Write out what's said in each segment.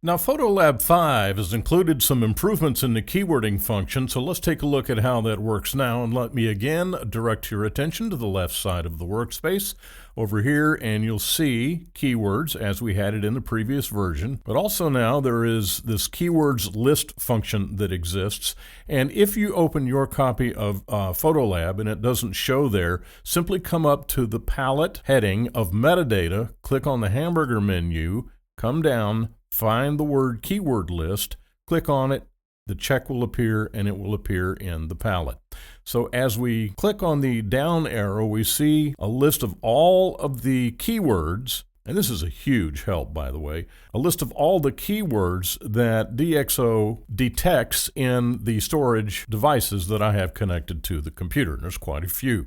Now, Photolab 5 has included some improvements in the keywording function, so let's take a look at how that works now. And let me again direct your attention to the left side of the workspace over here, and you'll see keywords as we had it in the previous version. But also now there is this keywords list function that exists. And if you open your copy of Photolab and it doesn't show there, simply come up to the palette heading of metadata, click on the hamburger menu, come down, find the word keyword list, click on it, the check will appear, and it will appear in the palette. So as we click on the down arrow, we see a list of all of the keywords, and this is a huge help, by the way, a list of all the keywords that DxO detects in the storage devices that I have connected to the computer. And there's quite a few.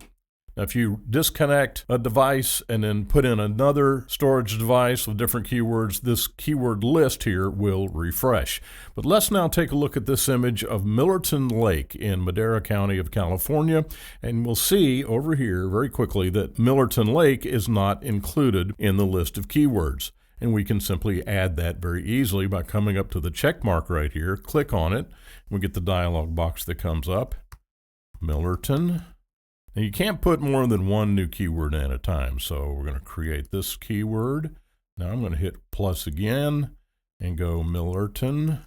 Now, if you disconnect a device and then put in another storage device with different keywords, this keyword list here will refresh. But let's now take a look at this image of Millerton Lake in Madera County of California, and we'll see over here very quickly that Millerton Lake is not included in the list of keywords. And we can simply add that very easily by coming up to the check mark right here, click on it, and we get the dialog box that comes up, Millerton. Now, you can't put more than one new keyword in at a time, so we're going to create this keyword. Now I'm going to hit plus again and go Millerton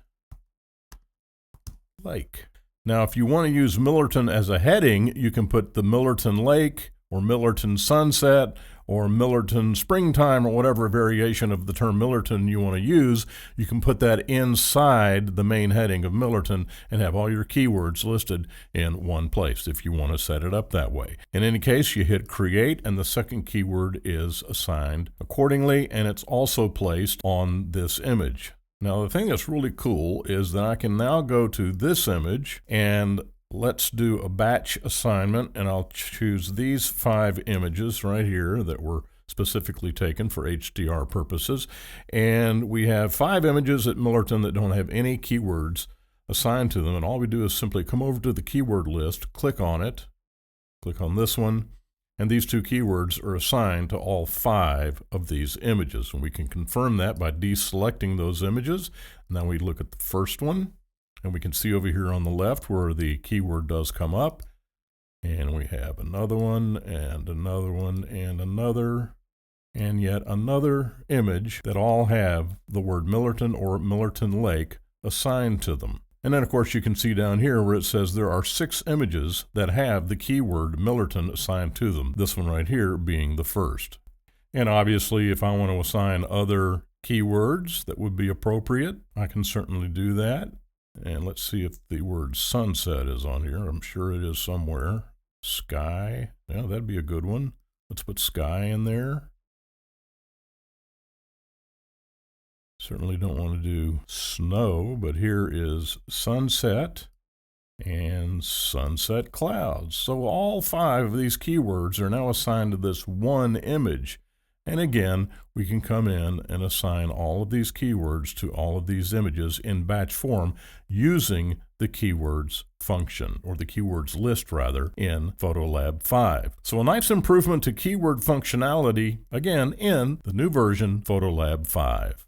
Lake. Now, if you want to use Millerton as a heading, you can put the Millerton Lake or Millerton Sunset or Millerton Springtime or whatever variation of the term Millerton you want to use. You can put that inside the main heading of Millerton and have all your keywords listed in one place if you want to set it up that way. In any case, you hit create and the second keyword is assigned accordingly, and it's also placed on this image. Now, the thing that's really cool is that I can now go to this image and let's do a batch assignment, and I'll choose these 5 images right here that were specifically taken for HDR purposes. And we have 5 images at Millerton that don't have any keywords assigned to them. And all we do is simply come over to the keyword list, click on it, click on this one, and these 2 keywords are assigned to all 5 of these images. And we can confirm that by deselecting those images. Now we look at the first one. And we can see over here on the left where the keyword does come up. And we have another one, and another one, and another, and yet another image that all have the word Millerton or Millerton Lake assigned to them. And then, of course, you can see down here where it says there are 6 images that have the keyword Millerton assigned to them, this one right here being the first. And obviously, if I want to assign other keywords that would be appropriate, I can certainly do that. And let's see if the word sunset is on here. I'm sure it is somewhere. Sky. Yeah, that'd be a good one. Let's put sky in there. Certainly don't want to do snow, but here is sunset and sunset clouds. So all 5 of these keywords are now assigned to this one image. And again, we can come in and assign all of these keywords to all of these images in batch form using the keywords function, or the keywords list rather, in Photolab 5. So a nice improvement to keyword functionality, again, in the new version Photolab 5.